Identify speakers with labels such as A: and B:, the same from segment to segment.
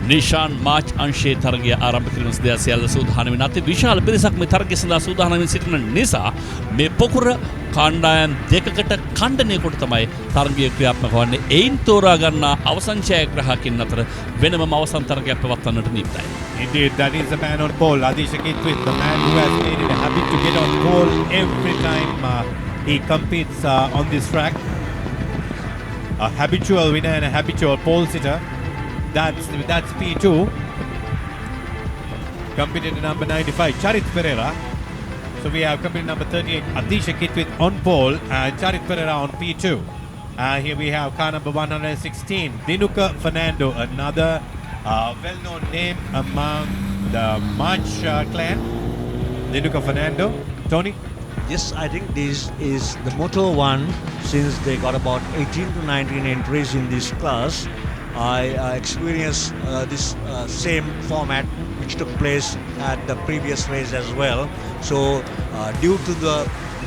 A: Nissan March අංශයේ තරගය ආරම්භ කිරීම සඳහා සියල්ල සූදානම් වෙන අති විශාල පිරිසක් මේ තරගය සඳහා සූදානම් වෙමින් සිටින නිසා මේ පොකුර කාණ්ඩායම් දෙකකට ඛණ්ඩනය කොට තමයි තරගය ක්‍රියාත්මක වන්නේ. එයින් තෝරා ගන්නා අවසන් ඡායාග්‍රාහකින් අතර වෙනමම අවසන් තරගයක් පවත්වන්නට නියමිතයි.
B: Indeed, that is the man on pole, Adisha Kitwit, the man who has made it a habit to get on pole every time he competes on this track. A habitual winner and a habitual pole sitter. That's P2. Competitor number 95, Charit Pereira. So we have competitor number 38, Adisha Kitwit on pole, Charit Pereira on P2. Here we have car number 116, Dinuka Fernando, another well-known name among the March clan. Dinuka Fernando. Tony?
C: Yes, I think this is the Moto 1 since they got about 18 to 19 entries in this class. I experienced this same format which took place at the previous race as well. So due to the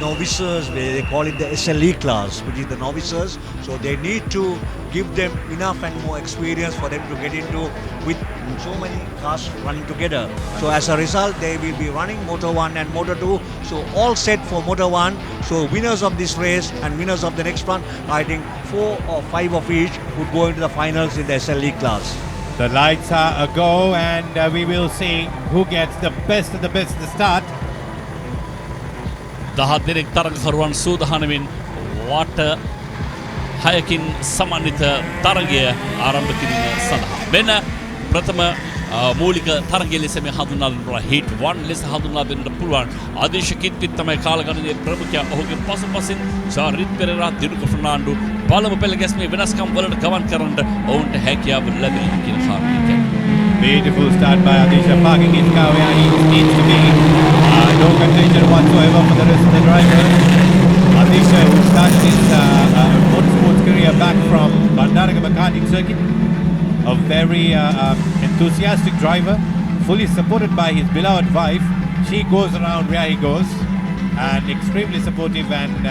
C: novices, they call it the SLE class, which is the novices. So they need to give them enough and more experience for them to get into with so many cars running together. So as a result, they will be running Moto 1 and Moto 2. So all set for Moto 1. So winners of this race and winners of the next one, I think 4 or 5 of each would go into the finals in the SLE class.
B: The lights are a go, and we will see who gets the best of the best at the start.
A: දහත් දෙනෙක් තරගකරුවන් සූදානමින් වට 6කින් සමන්විත තරගය ආරම්භ කිරීම සඳහා මෙන්න ප්‍රථම මූලික තරගය ලෙස මේ හඳුන්වා දෙනවා හීට් 1 ලෙස හඳුන්වා දෙන්නට පුළුවන්. ආදේශ කිත්විත් තමයි කාලගණනයේ ප්‍රමුඛයා. ඔහුගේ පසුපසින් චාරිත් පෙරේරා, දිනුක ෆර්නාන්ඩෝ බලමු පෙළ ගැස්මේ වෙනස්කම් වලට ගමන් කරන්නට ඔවුන්ට හැකියාව ලැබෙනවා කියන කාරණය.
B: Beautiful start by Adisha, parking his car where he needs to be. No contention whatsoever for the rest of the drivers. Adisha, who started his motorsports career back from Bandaragama karting circuit, a very enthusiastic driver, fully supported by his beloved wife. She goes around where he goes, and extremely supportive and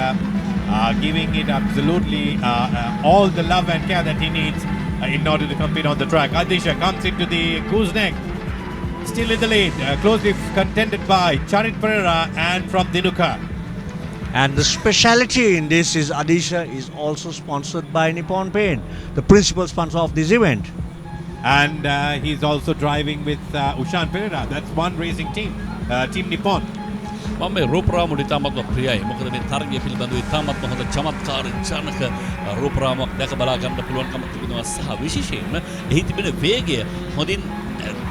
B: giving it absolutely all the love and care that he needs in order to compete on the track. Adisha comes into the gooseneck, still in the lead, closely contended by Charit Pereira and from Dinuka.
C: And the speciality in this is Adisha is also sponsored by Nippon Paint, the principal sponsor of this event.
B: And he's also driving with Ushan Pereira. That's one racing team, Team Nippon.
A: මම මේ රූපරාමුවට ඉතාමත්ම ප්‍රියයි. මොකද මේ තරගය පිළිබඳව ඉතාමත්ම හොඳ චමත්කාර ජනක රූපරාමුවක් දැක බලා ගන්න පුළුවන්කම තිබෙනවා සහ විශේෂයෙන්ම එහි තිබෙන වේගය හොඳින්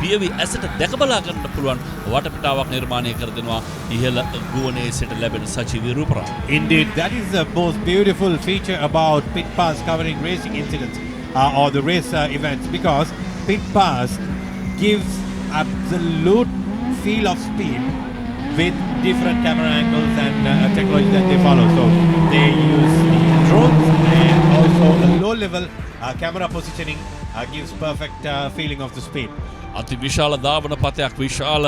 A: පියවි ඇසට දැක බලා ගන්න පුළුවන් වටපිටාවක් නිර්මාණය කර දෙනවා ඉහළ ගුවනේ සිට ලැබෙන සජීවී රූපරාම.
B: Indeed, that is the most beautiful feature about PitPass covering racing incidents or the race events, because PitPass gives absolute feel of speed with different camera angles and technology that they follow. So they use drones and also a low level camera positioning gives perfect feeling of the speed.
A: අති විශාල ධාවන පතයක් විශාල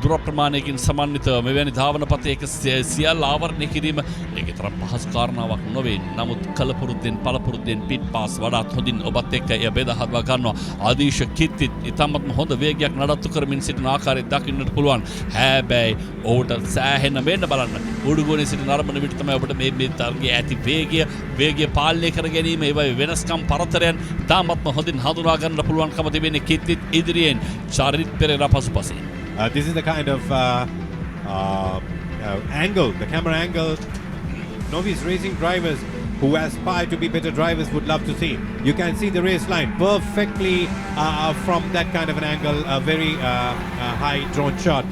A: දුර ප්‍රමාණයකින් සමන්විතව මෙවැනි ධාවන පතයක සියල්ල ආවරණය කිරීම ඒකේ තරම් පහසු කාරණාවක් නොවේ. නමුත් කලපුරුද්දෙන් පළපුරුද්දෙන් පිට්පාස් වඩාත් හොඳින් ඔබත් එක්ක එය බෙදා හදවා ගන්නවා. ආදීශ කිත්තිත් ඉතාමත්ම හොඳ වේගයක් නඩත්තු කරමින් සිටින ආකාරය දකින්නට පුළුවන්. හැබැයි ඔහුට සෑහෙන වෙන්න බලන්න. උඩුගෝනේ සිටින නරඹන විට තමයි ඔබට මේ තරගයේ ඇති වේගය පාලනය කර ගැනීම ඒවයි වෙනස්කම් පරතරයන් ඉතාමත්ම හොඳින් හඳුනා ගන්න පුළුවන්කම තිබෙන්නේ කිත්තිත් ඉදිරියෙන්. Charit Pereira pasupasi.
B: This is the kind of angle, the camera angle novice racing drivers who aspire to be better drivers would love to see. You can see the race line perfectly from that kind of an angle, a very high drone shot.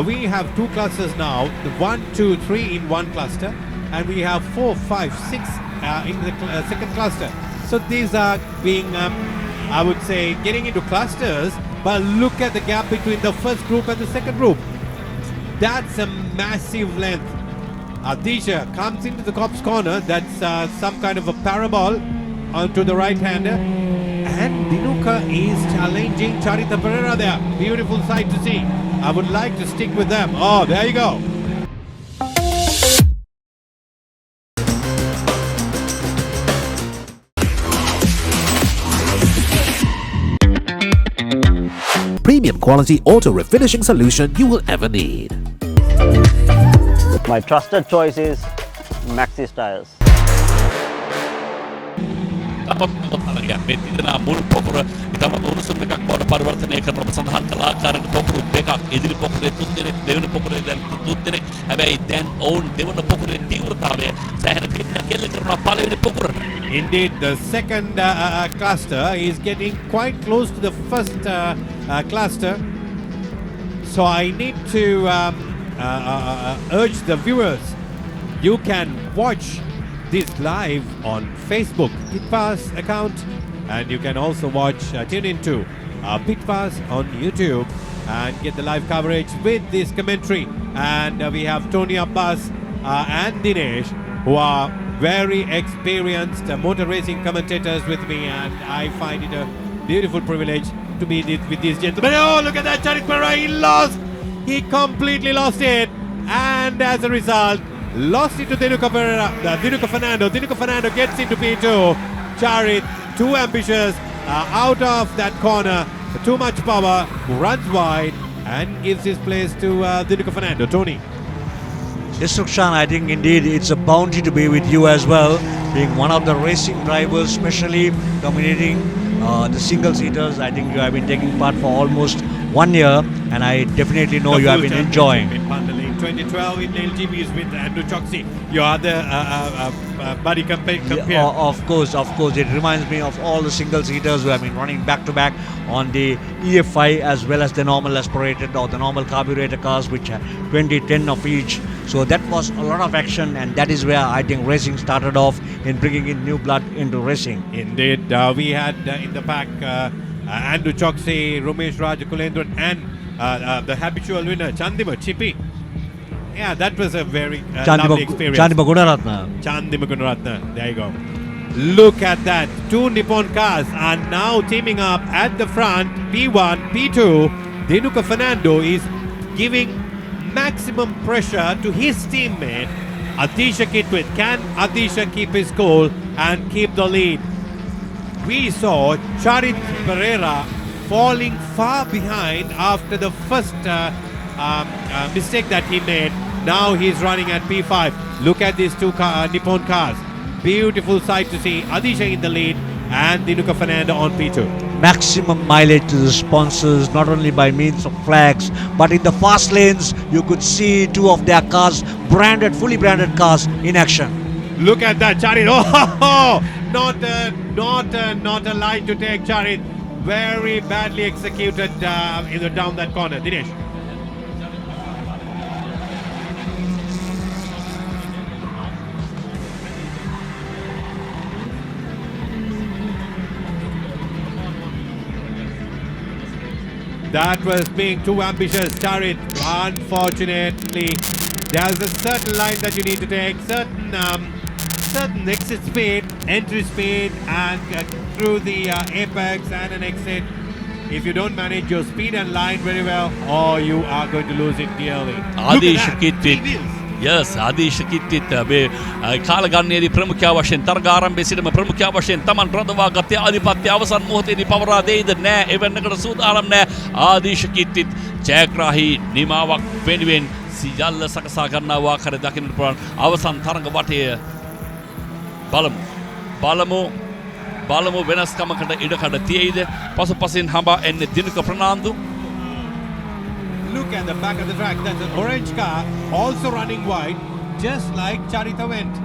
B: We have 2 clusters now, the 1, 2, 3 in one cluster, and we have 4, 5, 6 in the second cluster. So these are being, I would say, getting into clusters. But look at the gap between the first group and the second group. That's a massive length. Adisha comes into the cop's corner. That's some kind of a parabol onto the right-hander. And Dinuka is challenging Charita Pereira there. Beautiful sight to see. I would like to stick with them. Oh, there you go.
D: premium quality auto refinishing solution you will ever need.
E: My trusted choice is MAXXIS tires.
A: මේ තිදෙනා මුල් පොකුර ඉතාමත් උණුසුම් එකක් බවට පරිවර්තනය කරන සඳහන් කළ ආකාරයට පොකුරු දෙකක් ඉදිරි පොකුරේ තුන් දෙනෙක් දෙවෙනි පොකුරේ දැන් තුන් දෙනෙක් හැබැයි දැන් ඔවුන් දෙවන පොකුරේ තීව්‍රතාවය සෑහෙන පිටට කෙල්ල කරන පළවෙනි පොකුරට.
B: Indeed, the second cluster is getting quite close to the first cluster. So I need to urge the viewers, you can watch this live on Facebook PitPass account, and you can also watch tune into PitPass on YouTube and get the live coverage with this commentary. And we have Tony Abbas and Dinesh, who are very experienced motor racing commentators with me, and I find it a beautiful privilege to be with these gentlemen. Oh, look at that, Charit Pereira, he lost. He completely lost it, and as a result, lost it to Dinuka Pereira, Dinuka Fernando. Dinuka Fernando gets into P2. Charit, too ambitious, out of that corner, too much power, runs wide and gives his place to Dinuka Fernando. Tony.
C: Yes, Rukshan, I think indeed it's a bounty to be with you as well, being one of the racing drivers, especially dominating the single-seaters. I think you have been taking part for almost 1 year, and I definitely know you have been enjoying.
B: In bundling 2012 in LGBs with Andrew Choksi, your other buddy compare.
C: Yeah, of course. It reminds me of all the single-seaters who have been running back-to-back on the EFI as well as the normal aspirated or the normal carburetor cars, which are 2010 of each. So that was a lot of action, and that is where I think racing started off in bringing in new blood into racing.
B: Indeed, we had in the pack Andrew Choksi, Ramesh Rajakulendran, and the habitual winner Chandima Chippy. Yeah, that was a very lovely experience.
C: Chandima Gunaratna.
B: Chandima Gunaratna. There you go. Look at that. Two Nippon cars are now teaming up at the front. P1, P2. Dinuka Fernando is giving maximum pressure to his teammate Atisha Kitwit. Can Atisha keep his cool and keep the lead? We saw Charit Pereira falling far behind after the first mistake that he made. Now he's running at P5. Look at these two Nippon cars. Beautiful sight to see. Adisha in the lead and Dinuka Fernando on P2.
C: Maximum mileage to the sponsors, not only by means of flags, but in the fast lanes, you could see two of their cars, fully branded cars in action.
B: Look at that, Charit. Oh, not a line to take, Charit. Very badly executed down that corner. Dinesh. That was being too ambitious, Charit. Unfortunately, there's a certain line that you need to take, certain exit speed, entry speed, and through the apex and an exit. If you don't manage your speed and line very well, you are going to lose it dearly.
A: Adisha Kitwit. Yes, Adisha Kitwit මේ කාලගන්නේදී ප්‍රමුඛයා වශයෙන් තරග ආරම්භයේ සිටම ප්‍රමුඛයා වශයෙන් Taman රඳවා ගත ආධිපත්‍ය අවසන් මොහොතේදී පවරා දෙයිද නැහැ. එවැන්නකට සූදානම් නැහැ. Adisha Kitwit ජයග්‍රාහී නිමාවක් වෙනුවෙන් සියල්ල සකසා ගන්නා ආකාරය දකින්නට පුළුවන්. අවසන් තරග වටය බලමු වෙනස්කමකට ඉඩකඩ තියෙයිද? පසුපසින් හඹා එන්නේ Dinuka Fernando.
B: Look at the back of the track. That's an orange car also running wide, just like Charita went.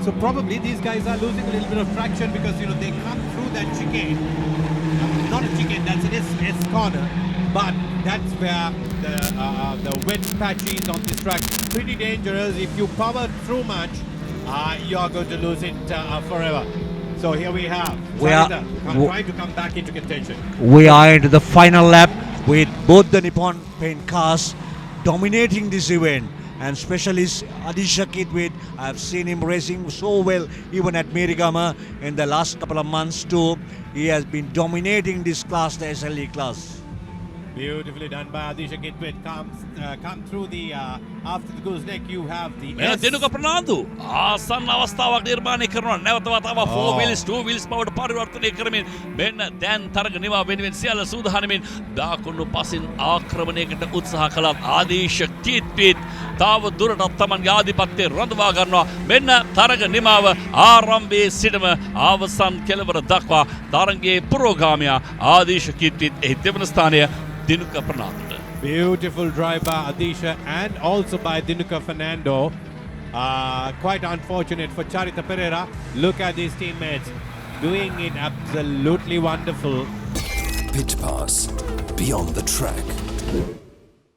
B: So probably these guys are losing a little bit of traction because they come through that chicane. Not a chicane, that's an S corner. But that's where the wet patch is on this track. Pretty dangerous. If you power through much, you are going to lose it forever. So here we have Charita trying to come back into contention.
C: We are into the final lap with both the Nippon Paint cars dominating this event, and especially Adisha Kitwit. I've seen him racing so well even at Mirigama in the last couple of months too. He has been dominating this class, the SLE class.
B: Beautifully done by Adisha Gitwit. Come through the after the gooseneck. You have the
A: මෙන්න
B: S.
A: Dinuka Fernando ආසන්න අවස්ථාවක් නිර්මාණය කරනවා. නැවත වතාවක් 4 wheels 2 wheels බවට පරිවර්තනය කරමින් මෙන්න දැන් තරග නිවා වෙනුවෙන් සියල්ල සූදානමින් දාකුණු පසින් ආක්‍රමණයකට උත්සාහ කළත් ආදීශ කීත්විත් තාව දුරටත් තමන්ගේ ආධිපත්‍යය රඳවා ගන්නවා. මෙන්න තරග නිමාව ආරම්භයේ සිටම අවසන් කෙළවර දක්වා තරගයේ පුරෝගාමයා ආදීශ කීත්විත් එහි දෙවන ස්ථානය Dinuka ප්‍රනාන්දුට.
B: Beautiful drive by Adisha and also by Dinuka Fernando. Quite unfortunate for Charita Pereira. Look at these teammates doing it absolutely wonderful.
D: PitPass, beyond the track.